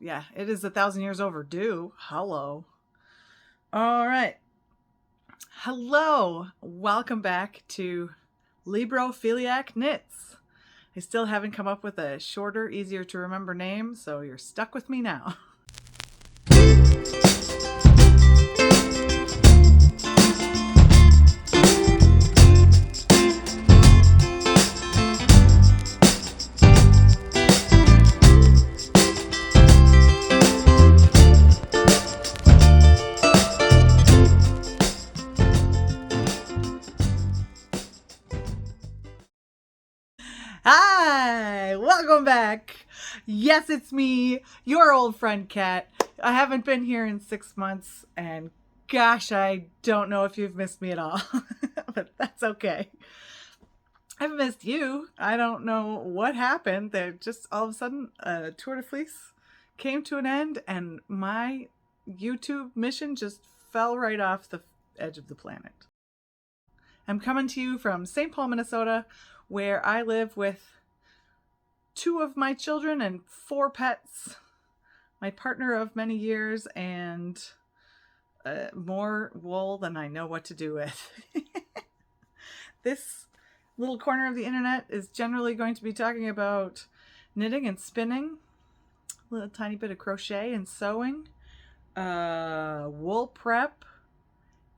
Yeah, it is 1,000 years overdue. Hello. All right. Hello. Welcome back to Librophiliac Knits. I still haven't come up with a shorter, easier to remember name, so you're stuck with me now. Hi, welcome back. Yes, it's me, your old friend Kat. I haven't been here in 6 months, and gosh, I don't know if you've missed me at all, but that's okay. I've missed you. I don't know what happened. There just all of a sudden a Tour de Fleece came to an end, and my YouTube mission just fell right off the edge of the planet. I'm coming to you from St. Paul, Minnesota, where I live with 2 of my children and 4 pets, my partner of many years, and more wool than I know what to do with. This little corner of the internet is generally going to be talking about knitting and spinning, a little tiny bit of crochet and sewing, wool prep,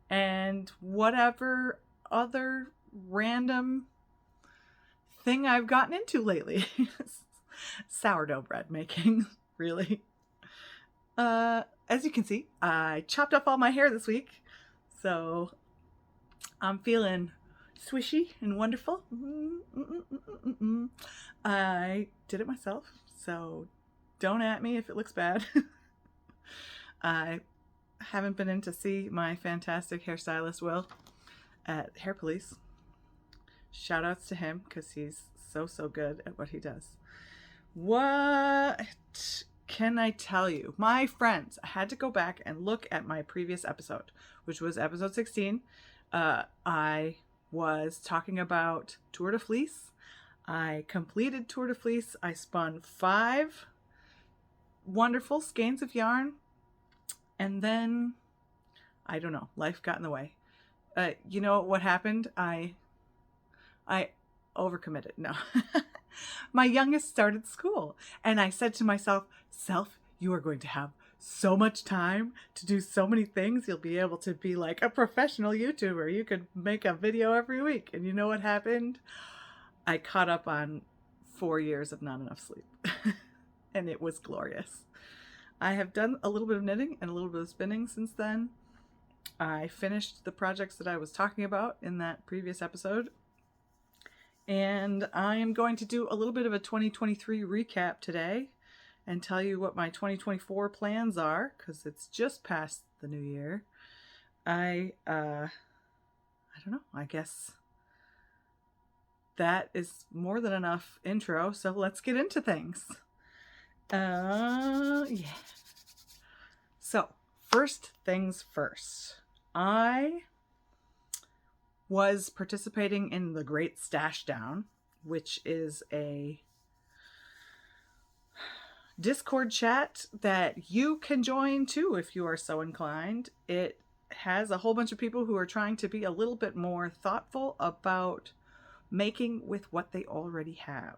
and whatever other random thing I've gotten into lately. Sourdough bread making, really. As you can see, I chopped off all my hair this week, so I'm feeling swishy and wonderful. I did it myself, so don't at me if it looks bad. I haven't been in to see my fantastic hairstylist Will at Hair Police. Shout outs to him because he's so good at what he does. What can I tell you? My friends, I had to go back and look at my previous episode, which was episode 16. I was talking about Tour de Fleece. I completed Tour de Fleece. I spun 5 wonderful skeins of yarn. And then, I don't know, life got in the way. You know what happened? I overcommitted. No. My youngest started school, and I said to myself, you are going to have so much time to do so many things. You'll be able to be like a professional YouTuber. You could make a video every week. And you know what happened? I caught up on 4 years of not enough sleep, and it was glorious. I have done a little bit of knitting and a little bit of spinning since then. I finished the projects that I was talking about in that previous episode. And I am going to do a little bit of a 2023 recap today and tell you what my 2024 plans are, because it's just past the new year. I don't know, I guess that is more than enough intro, so let's get into things. Yeah. So, first things first. I was participating in the Great Stash Down, which is a Discord chat that you can join too if you are so inclined. It has a whole bunch of people who are trying to be a little bit more thoughtful about making with what they already have.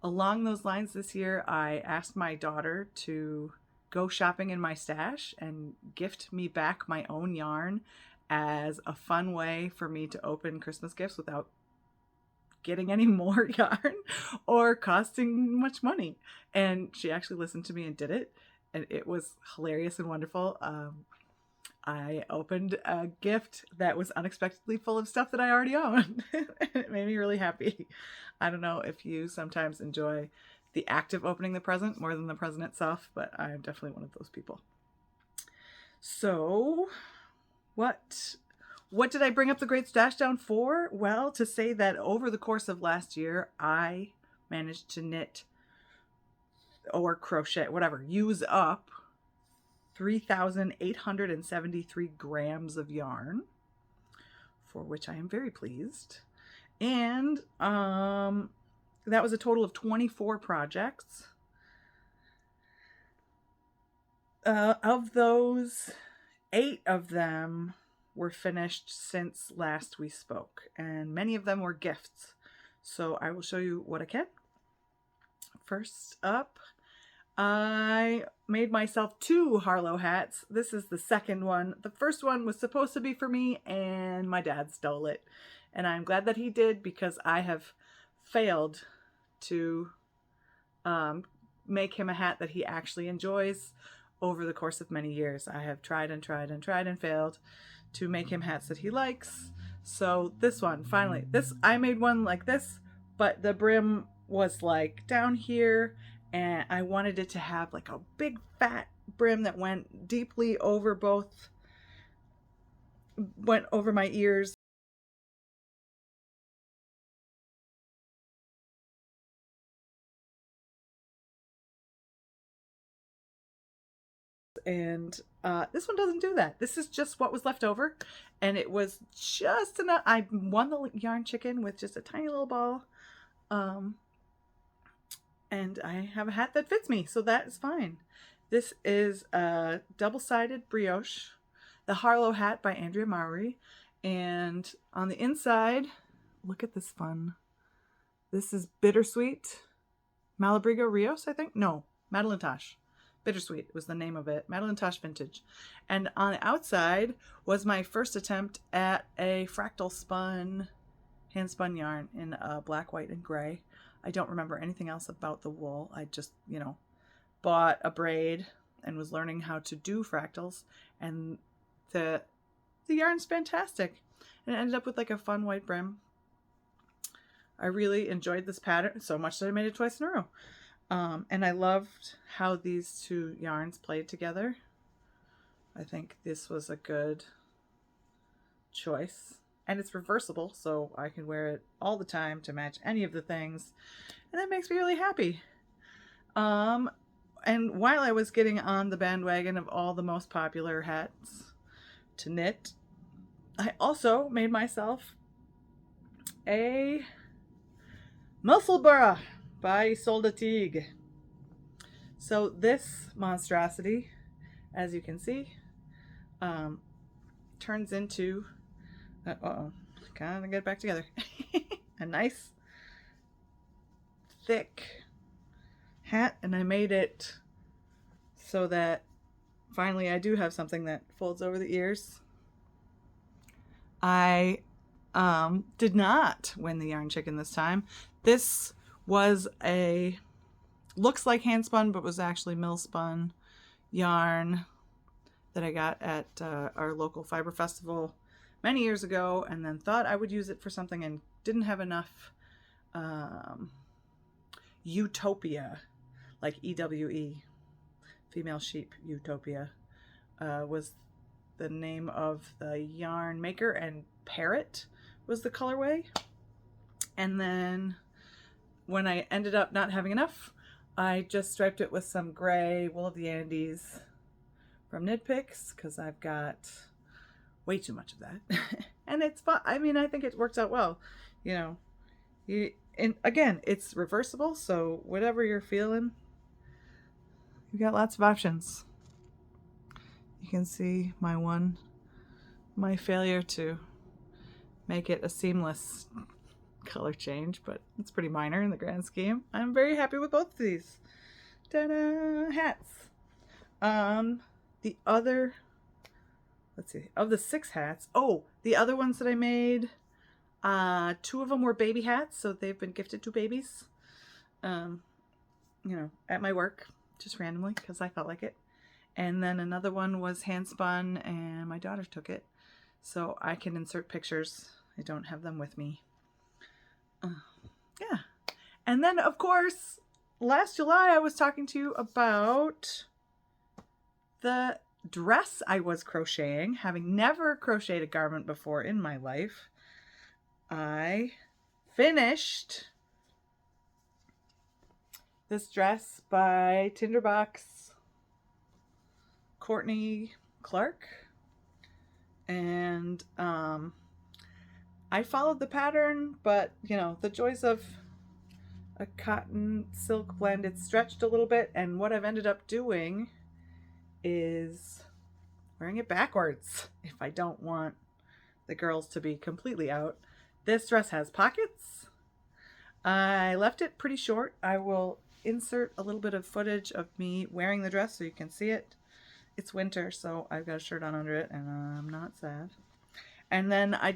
Along those lines, this year I asked my daughter to go shopping in my stash and gift me back my own yarn as a fun way for me to open Christmas gifts without getting any more yarn or costing much money. And she actually listened to me and did it, and it was hilarious and wonderful. I opened a gift that was unexpectedly full of stuff that I already own. It made me really happy. I don't know if you sometimes enjoy the act of opening the present more than the present itself, but I'm definitely one of those people. So, what did I bring up the Great Stash Down for? Well, to say that over the course of last year, I managed to knit or crochet, whatever, use up 3,873 grams of yarn, for which I am very pleased. And that was a total of 24 projects. Of those, 8 of them were finished since last we spoke, and many of them were gifts. So I will show you what I can. First up, I made myself 2 Harlow hats. This is the second one. The first one was supposed to be for me, and my dad stole it. And I'm glad that he did, because I have failed to make him a hat that he actually enjoys over the course of many years. I have tried and tried and tried and failed to make him hats that he likes. So this one, finally, I made one like this, but the brim was like down here, and I wanted it to have like a big fat brim that went deeply over my ears. And this one doesn't do that. This is just what was left over, and it was just enough. I won the yarn chicken with just a tiny little ball, and I have a hat that fits me, so that is fine. This is a double-sided brioche, the Harlow hat by Andrea Mowry, and on the inside, look at this fun. This is Bittersweet Malabrigo Rios, I think. No, Madeline Tosh. Bittersweet was the name of it. Madeline Tosh Vintage. And on the outside was my first attempt at a fractal spun, hand spun yarn in black, white, and gray. I don't remember anything else about the wool. I just, bought a braid and was learning how to do fractals. And the yarn's fantastic. And it ended up with like a fun white brim. I really enjoyed this pattern so much that I made it twice in a row. And I loved how these 2 yarns played together. I think this was a good choice. And it's reversible, so I can wear it all the time to match any of the things. And that makes me really happy. And while I was getting on the bandwagon of all the most popular hats to knit, I also made myself a Musselburgh by Soldatig. So this monstrosity, as you can see, turns into, kind of get it back together, a nice thick hat, and I made it so that finally I do have something that folds over the ears. I did not win the yarn chicken this time. This was looks like hand spun, but was actually mill spun yarn that I got at our local fiber festival many years ago, and then thought I would use it for something and didn't have enough. Utopia, like EWE, female sheep utopia, was the name of the yarn maker, and Parrot was the colorway. And then when I ended up not having enough, I just striped it with some gray Wool of the Andes from Knit Picks, because I've got way too much of that. And it's fun. I mean, I think it works out well. And again, it's reversible, so whatever you're feeling, you've got lots of options. You can see my failure to make it a seamless color change, but it's pretty minor in the grand scheme. I'm very happy with both of these. Ta-da! Hats. The other, let's see, of the 6 hats, the other ones that I made, 2 of them were baby hats, so they've been gifted to babies, at my work, just randomly, because I felt like it. And then another one was hand spun, and my daughter took it, so I can insert pictures. I don't have them with me. Yeah. And then, of course, last July I was talking to you about the dress I was crocheting. Having never crocheted a garment before in my life, I finished this dress by Tinderbox Courtney Clark, and I followed the pattern, but the joys of a cotton silk blend, it's stretched a little bit, and what I've ended up doing is wearing it backwards if I don't want the girls to be completely out. This dress has pockets. I left it pretty short. I will insert a little bit of footage of me wearing the dress so you can see it. It's winter, so I've got a shirt on under it, and I'm not sad. And then I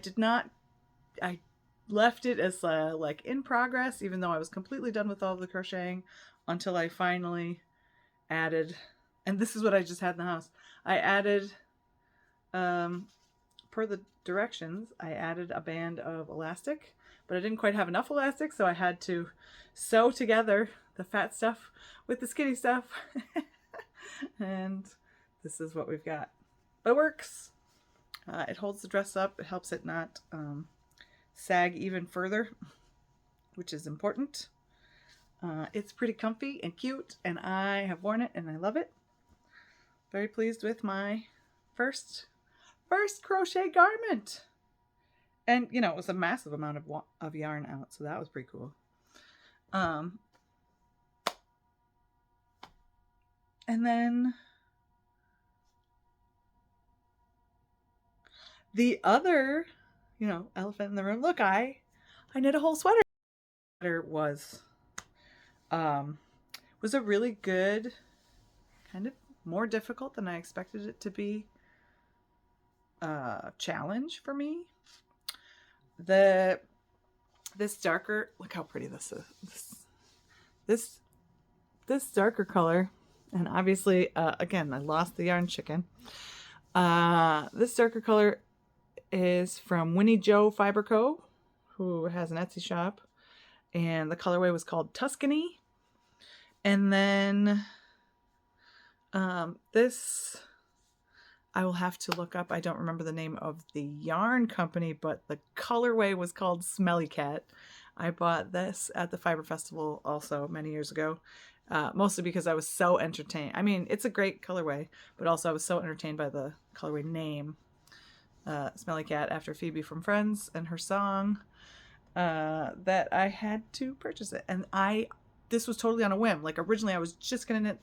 left it as like in progress, even though I was completely done with all of the crocheting, until I finally added, and this is what I just had in the house. I added, per the directions, I added a band of elastic, but I didn't quite have enough elastic, so I had to sew together the fat stuff with the skinny stuff. And this is what we've got. But it works. It holds the dress up. It helps it not sag even further, which is important. It's pretty comfy and cute, and I have worn it and I love it. Very pleased with my first crochet garment. And you know, it was a massive amount of yarn out, so that was pretty cool. And then the other, you know, elephant in the room. Look, I knit a whole sweater. Was a really good, kind of more difficult than I expected it to be, challenge for me. This darker, look how pretty this is. This darker color, and obviously, again, I lost the yarn chicken. This darker color is from Winnie Jo Fiber Co., who has an Etsy shop, and the colorway was called Tuscany. And then this I will have to look up. I don't remember the name of the yarn company, but the colorway was called Smelly Cat. I bought this at the Fiber Festival also many years ago, mostly because I was so entertained. I mean, it's a great colorway, but also I was so entertained by the colorway name, Smelly Cat, after Phoebe from Friends and her song, that I had to purchase it. And this was totally on a whim. Like, originally I was just going to knit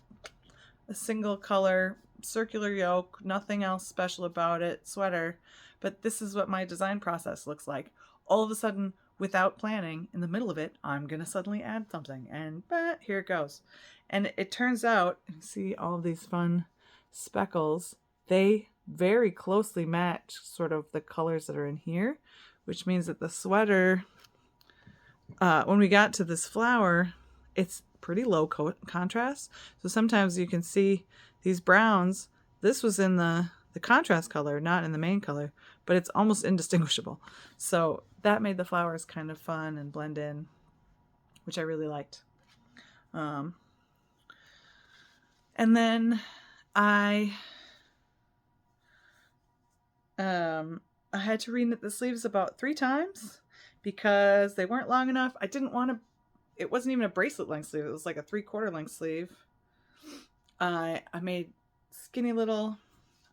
a single color circular yoke, nothing else special about it, sweater. But this is what my design process looks like. All of a sudden, without planning, in the middle of it, I'm going to suddenly add something. And here it goes. And it turns out, you see all of these fun speckles, they very closely match sort of the colors that are in here, which means that the sweater, when we got to this flower, it's pretty low contrast. So sometimes you can see these browns. This was in the contrast color, not in the main color, but it's almost indistinguishable. So that made the flowers kind of fun and blend in, which I really liked. And then I had to reknit the sleeves about 3 times because they weren't long enough. I didn't want to, it wasn't even a bracelet length sleeve. It was like a 3/4 length sleeve. I made skinny little,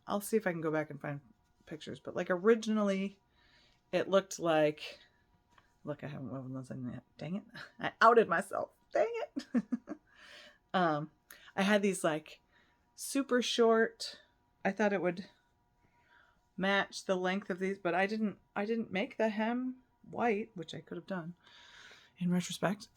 I'll see if I can go back and find pictures, but like originally it looked like, look, I haven't woven those in yet. Dang it. I outed myself. Dang it. I had these like super short, I thought it would match the length of these, but I didn't make the hem white, which I could have done in retrospect.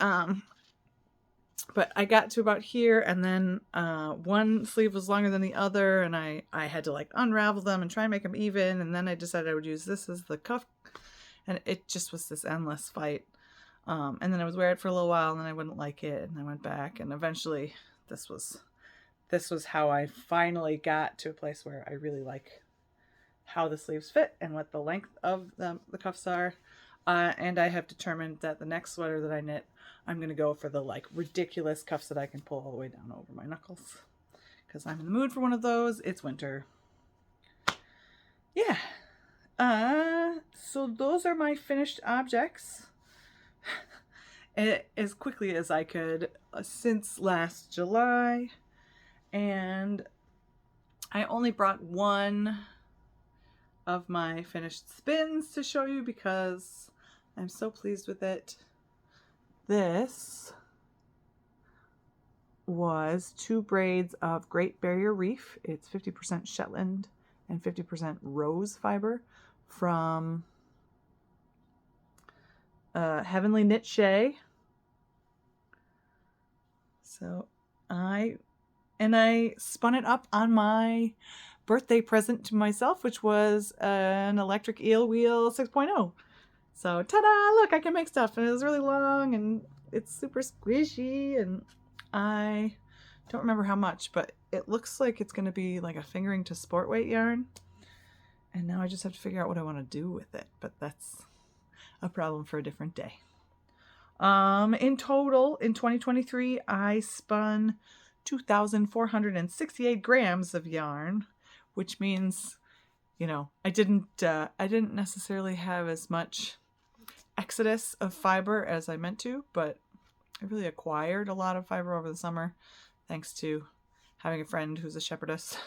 But I got to about here, and then one sleeve was longer than the other, and I had to like unravel them and try and make them even, and then I decided I would use this as the cuff, and it just was this endless fight. And then I was wearing it for a little while, and then I wouldn't like it, and I went back, and eventually this was how I finally got to a place where I really like how the sleeves fit and what the length of the cuffs are. And I have determined that the next sweater that I knit, I'm going to go for the like ridiculous cuffs that I can pull all the way down over my knuckles, because I'm in the mood for one of those. It's winter. Yeah. So those are my finished objects as quickly as I could since last July. And I only brought one of my finished spins to show you because I'm so pleased with it. This was 2 braids of Great Barrier Reef. It's 50% Shetland and 50% rose fiber from Heavenly Knit Shea. So I spun it up on my birthday present to myself, which was an electric eel wheel 6.0. So ta-da, look, I can make stuff. And it was really long and it's super squishy, and I don't remember how much, but it looks like it's going to be like a fingering to sport weight yarn. And now I just have to figure out what I want to do with it, but that's a problem for a different day. In total, in 2023, I spun 2,468 grams of yarn, which means, you know, I didn't necessarily have as much exodus of fiber as I meant to, but I really acquired a lot of fiber over the summer thanks to having a friend who's a shepherdess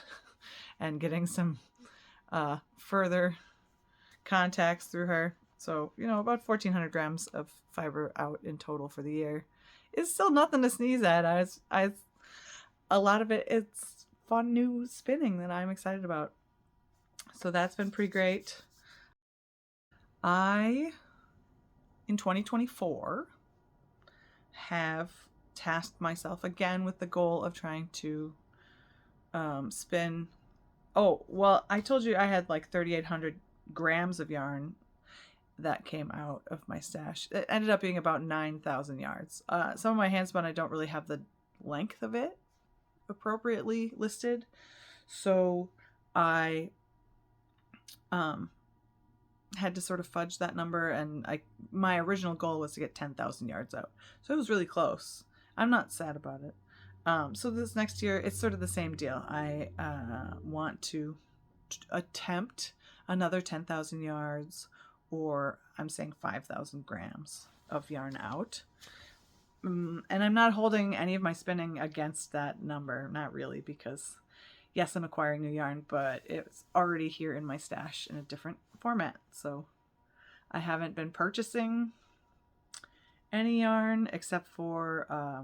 and getting some further contacts through her. So, you know, about 1,400 grams of fiber out in total for the year is still nothing to sneeze at. A lot of it, it's fun new spinning that I'm excited about. So that's been pretty great. I, in 2024, have tasked myself again with the goal of trying to spin. Oh, well, I told you I had like 3,800 grams of yarn that came out of my stash. It ended up being about 9,000 yards. Some of my hand spun, I don't really have the length of it appropriately listed. So I had to sort of fudge that number, and my original goal was to get 10,000 yards out. So it was really close. I'm not sad about it. So this next year, it's sort of the same deal. I want to attempt another 10,000 yards, or I'm saying 5,000 grams of yarn out. And I'm not holding any of my spinning against that number, not really, because yes, I'm acquiring new yarn, but it's already here in my stash in a different format. So I haven't been purchasing any yarn except for I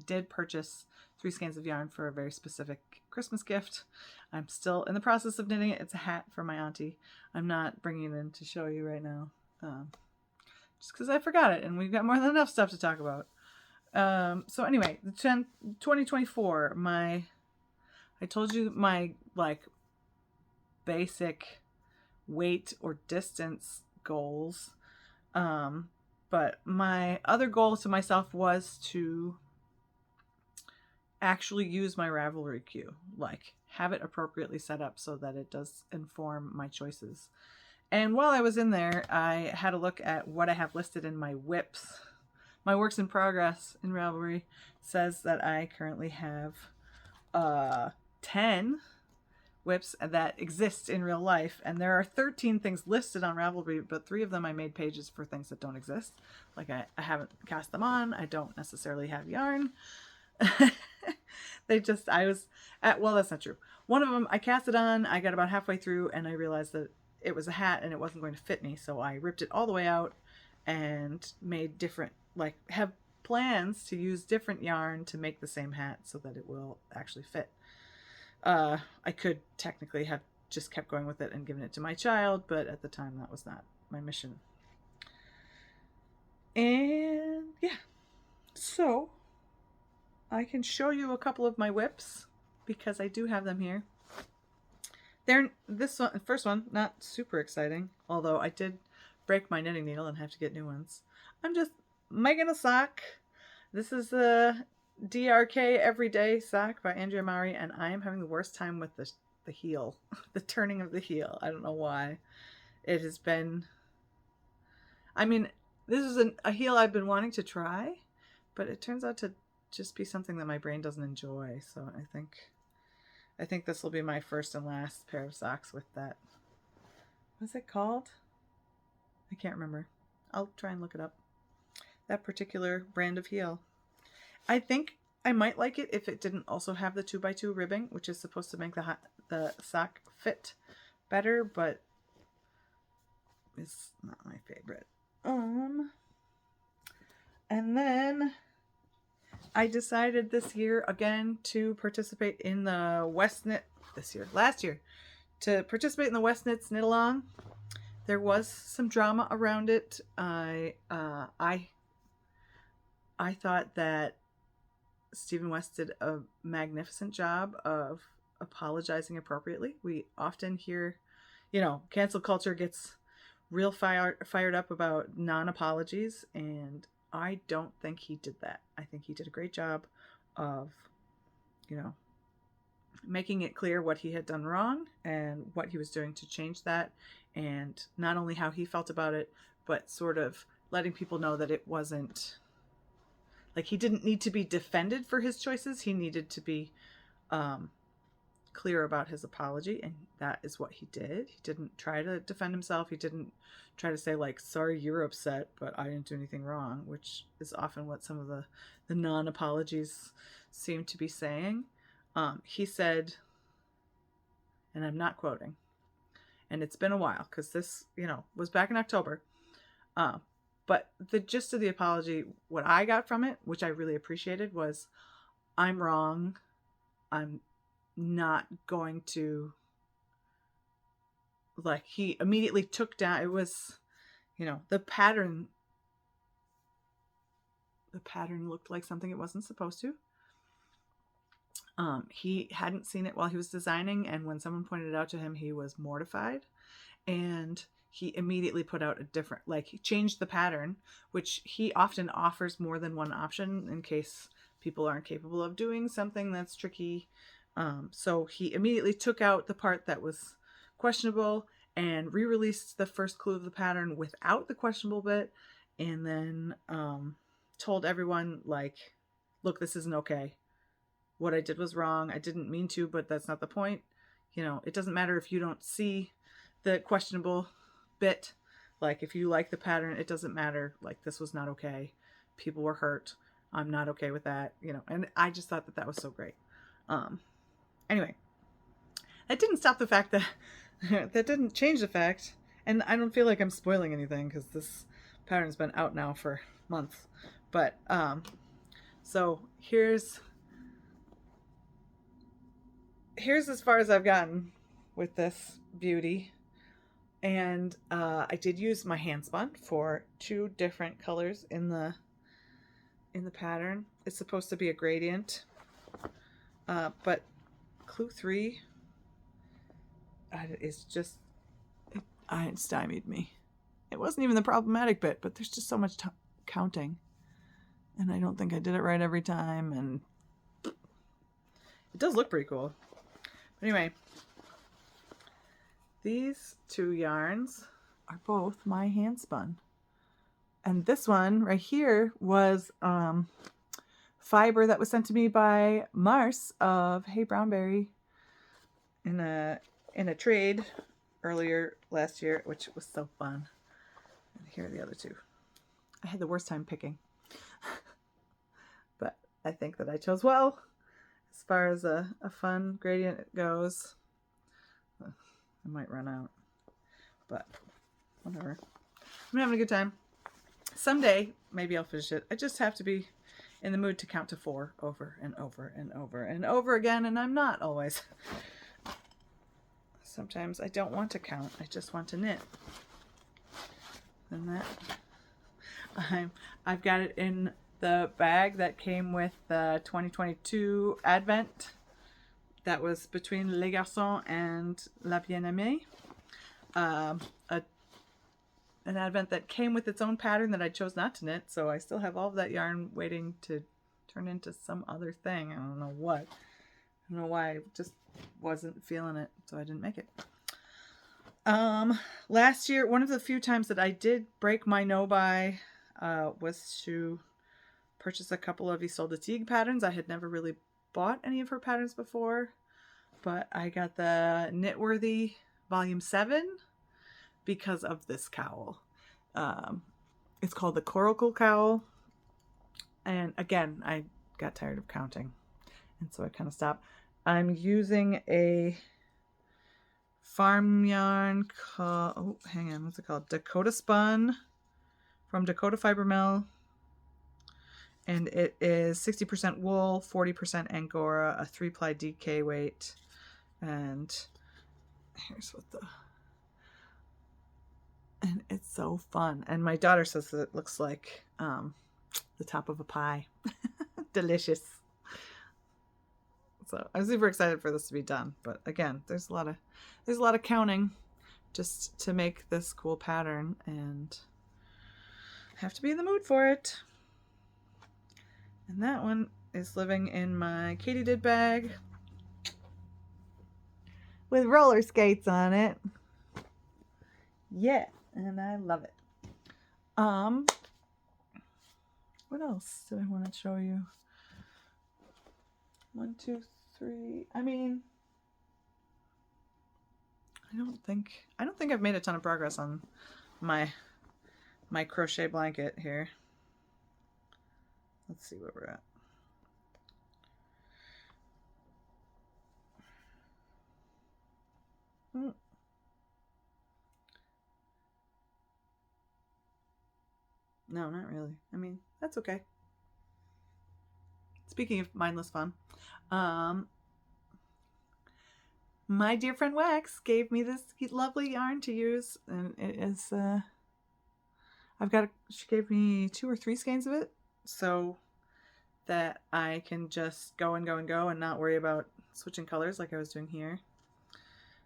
did purchase 3 skeins of yarn for a very specific Christmas gift. I'm still in the process of knitting it. It's a hat for my auntie. I'm not bringing it in to show you right now, just because I forgot it, and we've got more than enough stuff to talk about. So anyway, 2024, I told you my like basic weight or distance goals. But my other goal to myself was to actually use my Ravelry queue, like have it appropriately set up so that it does inform my choices. And while I was in there, I had a look at what I have listed in my WIPs. My works in progress in Ravelry says that I currently have 10 WIPs that exist in real life, and there are 13 things listed on Ravelry, but 3 of them I made pages for things that don't exist. Like I haven't cast them on, I don't necessarily have yarn. Well, that's not true. One of them I cast it on, I got about halfway through, and I realized that it was a hat and it wasn't going to fit me, so I ripped it all the way out and made different, like, have plans to use different yarn to make the same hat so that it will actually fit. I could technically have just kept going with it and given it to my child, but at the time that was not my mission. And yeah, so I can show you a couple of my WIPs because I do have them here. This one, first one, not super exciting, although I did break my knitting needle and have to get new ones. I'm just making a sock. This is a DRK Everyday sock by Andrea Mari, and I am having the worst time with the heel, the turning of the heel. I don't know why. It has been, I mean, this is a heel I've been wanting to try, but it turns out to just be something that my brain doesn't enjoy. So I think this will be my first and last pair of socks with that. What's it called? I can't remember. I'll try and look it up. That particular brand of heel. I think I might like it if it didn't also have the 2x2 ribbing, which is supposed to make the sock fit better, but it's not my favorite. And then I decided this year again to participate in the last year, to participate in the West Knits Knit Along. There was some drama around it. I thought that Stephen West did a magnificent job of apologizing appropriately. We often hear, cancel culture gets real fired up about non-apologies, and I don't think he did that. I think he did a great job of, making it clear what he had done wrong and what he was doing to change that, and not only how he felt about it, but sort of letting people know that it wasn't like he didn't need to be defended for his choices. He needed to be clear about his apology, and that is what he did. He didn't try to defend himself. He didn't try to say, like, sorry, you're upset, but I didn't do anything wrong, which is often what some of the non-apologies seem to be saying. He said, and I'm not quoting, and it's been a while because this, was back in October. But the gist of the apology, what I got from it, which I really appreciated, was, I'm wrong. I'm not going to, like, he immediately took down, it was, the pattern looked like something it wasn't supposed to. He hadn't seen it while he was designing, and when someone pointed it out to him, he was mortified, and he immediately put out a different, he changed the pattern, which he often offers more than one option in case people aren't capable of doing something that's tricky. So he immediately took out the part that was questionable and re-released the first clue of the pattern without the questionable bit, and then told everyone, look, this isn't okay. What I did was wrong. I didn't mean to, but that's not the point. It doesn't matter if you don't see the questionable bit. If you like the pattern, it doesn't matter. This was not okay. People were hurt. I'm not okay with that. And I just thought that was so great. Anyway, that didn't stop the fact that that didn't change the fact, and I don't feel like I'm spoiling anything because this pattern's been out now for months. But so here's as far as I've gotten with this beauty. And I did use my hand spun for 2 different colors in the pattern. It's supposed to be a gradient, but clue 3 is just, it stymied me. It wasn't even the problematic bit, but there's just so much counting, and I don't think I did it right every time, and it does look pretty cool. But anyway, these 2 yarns are both my hand spun. And this one right here was fiber that was sent to me by Marce of HeyBrownBerry in a trade earlier last year, which was so fun. And here are the other 2. I had the worst time picking. But I think that I chose well as far as a fun gradient goes. I might run out, but whatever. I'm having a good time. Someday, maybe I'll finish it. I just have to be in the mood to count to 4 over and over and over and over again, and I'm not always. Sometimes I don't want to count. I just want to knit. And that, I've got it in the bag that came with the 2022 Advent. That was between Les Garçons and La Bien-Aimée. An Advent that came with its own pattern that I chose not to knit, so I still have all of that yarn waiting to turn into some other thing. I don't know what. I don't know why. I just wasn't feeling it, so I didn't make it. Last year, one of the few times that I did break my no-buy was to purchase a couple of Isolde de Tigre patterns. I had never really bought any of her patterns before, but I got the Knitworthy Volume 7 because of this cowl. It's called the Coracle Cowl, and again, I got tired of counting, and so I kind of stopped. I'm using a farm yarn called, what's it called? Dakota Spun from Dakota Fiber Mill, And it is 60% wool, 40% Angora, a 3-ply DK weight. And here's what and it's so fun. And my daughter says that it looks like the top of a pie. Delicious. So I'm super excited for this to be done. But again, there's a lot of counting just to make this cool pattern, and I have to be in the mood for it. And that one is living in my katydid bag with roller skates on it. Yeah, and I love it. What else did I want to show you? 1, 2, 3. I mean, I don't think I've made a ton of progress on my crochet blanket here. Let's see where we're at. No, not really. I mean, that's okay. Speaking of mindless fun, my dear friend Wax gave me this lovely yarn to use, and it is, she gave me 2 or 3 skeins of it, so that I can just go and go and go and not worry about switching colors like I was doing here,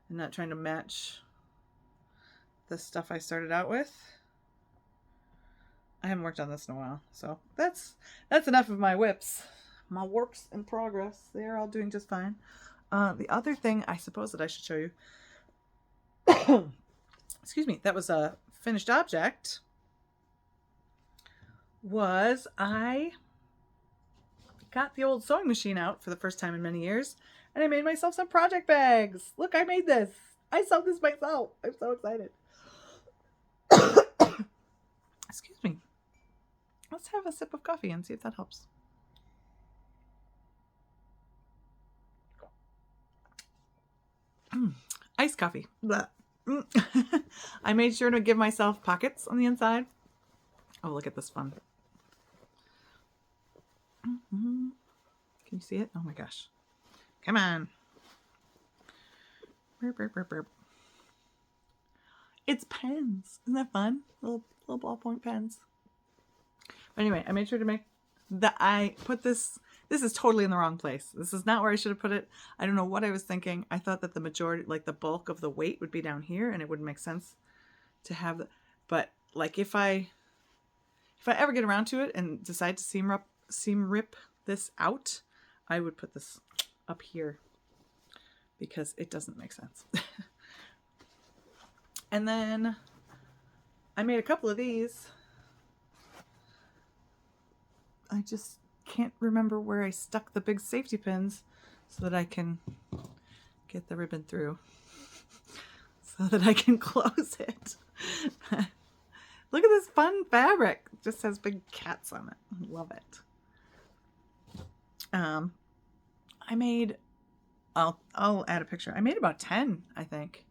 and not trying to match the stuff I started out with. I haven't worked on this in a while, so that's enough of my whips. My works in progress. They're all doing just fine. The other thing I suppose that I should show you, excuse me, that was a finished object, was I got the old sewing machine out for the first time in many years, and I made myself some project bags. Look, I made this. I sewed this myself. I'm so excited. Excuse me. Let's have a sip of coffee and see if that helps. Iced coffee. I made sure to give myself pockets on the inside. Oh, look at this fun. Can you see it? Oh my gosh. Come on. Burp, burp, burp, burp. It's pens. Isn't that fun? Little ballpoint pens. But anyway, I made sure to make that I put this. This is totally in the wrong place. This is not where I should have put it. I don't know what I was thinking. I thought that the majority, like the bulk of the weight would be down here, and it wouldn't make sense to have the, but like if I ever get around to it and decide to seam rip this out, I would put this up here because it doesn't make sense. And then I made a couple of these. I just can't remember where I stuck the big safety pins so that I can get the ribbon through so that I can close it. Look at this fun fabric. It just has big cats on it. I love it. I made, I'll add a picture. I made about 10, I think.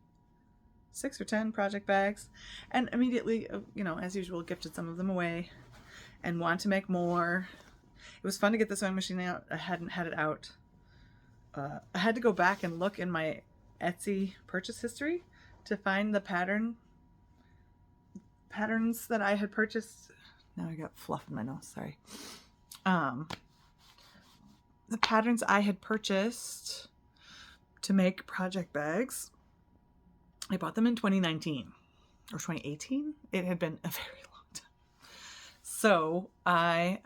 6 or 10 project bags, and immediately, you know, as usual, gifted some of them away and want to make more. It was fun to get the sewing machine out. I hadn't had it out. I had to go back and look in my Etsy purchase history to find the patterns that I had purchased. Now I got fluff in my nose, sorry. The patterns I had purchased to make project bags. I bought them in 2019 or 2018. It had been a very long time. So I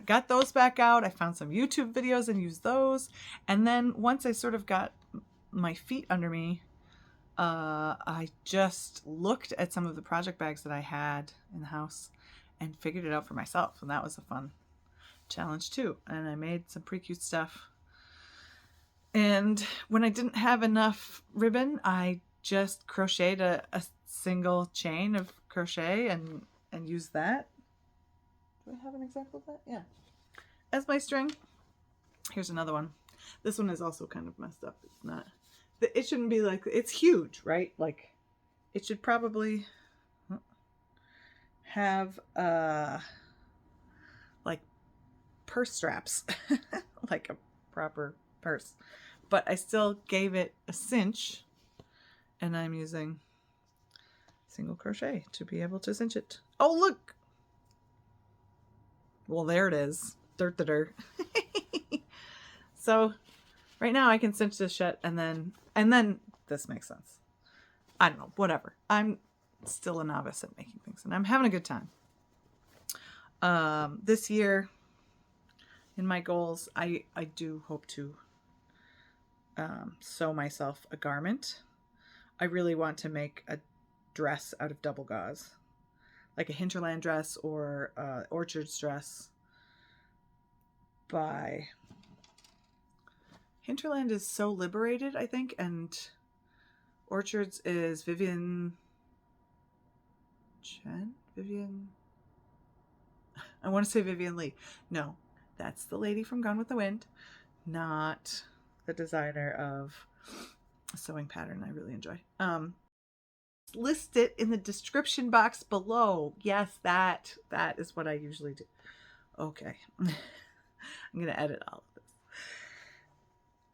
got those back out. I found some YouTube videos and used those. And then once I sort of got my feet under me, I just looked at some of the project bags that I had in the house and figured it out for myself. And that was a fun challenge too. And I made some pretty cute stuff. And when I didn't have enough ribbon, I just crocheted a single chain of crochet and used that. Do I have an example of that? Yeah. As my string. Here's another one. This one is also kind of messed up. It's not, it shouldn't be like, it's huge, right? Like it should probably have like purse straps, like a proper purse. But I still gave it a cinch, and I'm using single crochet to be able to cinch it. Oh, look! Well, there it is. Dirt. So right now I can cinch this shut, and then this makes sense. I don't know, whatever. I'm still a novice at making things, and I'm having a good time. This year, in my goals, I do hope to sew myself a garment. I really want to make a dress out of double gauze, like a hinterland dress or orchards dress. By hinterland is So Liberated, I think, and orchards is Vivian. I want to say Vivian Lee. No, that's the lady from Gone with the Wind, not the designer of a sewing pattern I really enjoy. List it in the description box below. Yes, that is what I usually do. Okay. I'm going to edit all of this.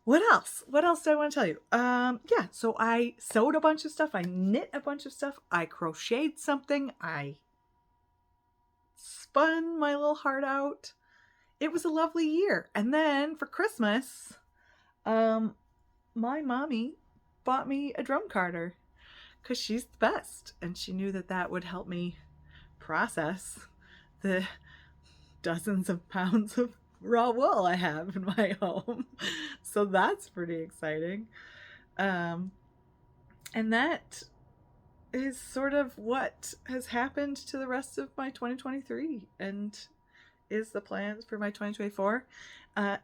What else? What else do I want to tell you? Yeah, so I sewed a bunch of stuff. I knit a bunch of stuff. I crocheted something. I spun my little heart out. It was a lovely year. And then for Christmas, my mommy bought me a drum carder because she's the best. And she knew that would help me process the dozens of pounds of raw wool I have in my home. So that's pretty exciting. And that is sort of what has happened to the rest of my 2023 and is the plans for my 2024.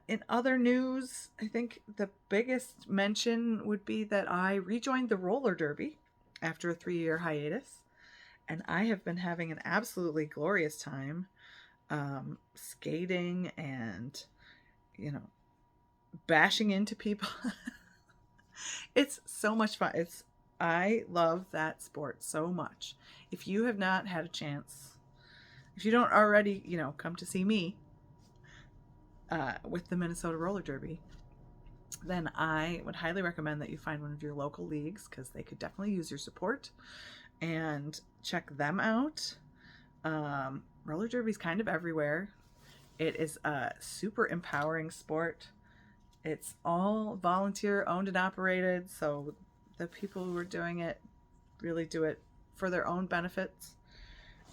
In other news, I think the biggest mention would be that I rejoined the roller derby after a 3-year hiatus, and I have been having an absolutely glorious time skating and, bashing into people. It's so much fun. I love that sport so much. If you have not had a chance, if you don't already, come to see me with the Minnesota Roller Derby, then I would highly recommend that you find one of your local leagues, because they could definitely use your support, and check them out. Roller derby's kind of everywhere. It is a super empowering sport. It's all volunteer owned and operated, so the people who are doing it really do it for their own benefits.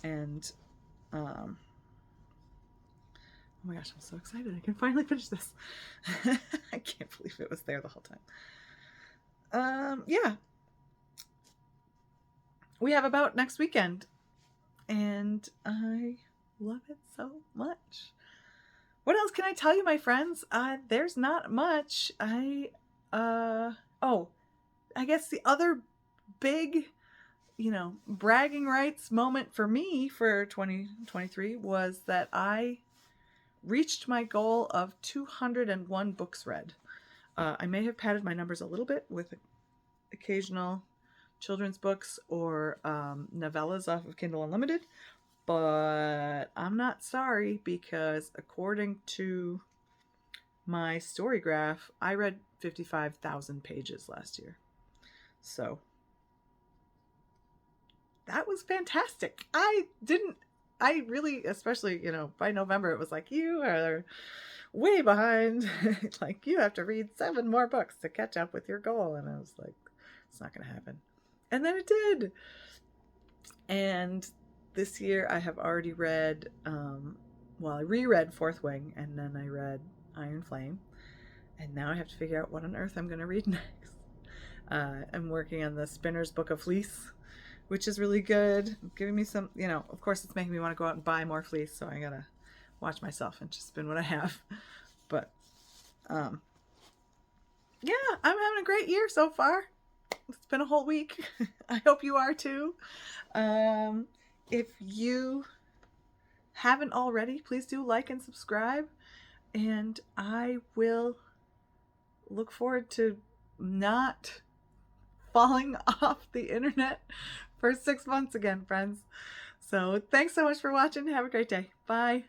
And oh my gosh, I'm so excited. I can finally finish this. I can't believe it was there the whole time. Yeah. We have about next weekend, and I love it so much. What else can I tell you, my friends? There's not much. I guess the other big, bragging rights moment for me for 2023 was that I reached my goal of 201 books read. I may have padded my numbers a little bit with occasional children's books or novellas off of Kindle Unlimited, but I'm not sorry, because according to my story graph, I read 55,000 pages last year. So that was fantastic. I really, especially, by November, it was like, you are way behind. Like, you have to read 7 more books to catch up with your goal. And I was like, it's not going to happen. And then it did. And this year I have already read, I reread Fourth Wing, and then I read Iron Flame. And now I have to figure out what on earth I'm going to read next. I'm working on the Spinner's Book of Fleece, which is really good. Giving me some, of course it's making me want to go out and buy more fleece, so I gotta watch myself and just spin what I have. But, yeah, I'm having a great year so far. It's been a whole week. I hope you are too. If you haven't already, please do like and subscribe, and I will look forward to not falling off the internet for 6 months again, friends. So thanks so much for watching. Have a great day. Bye.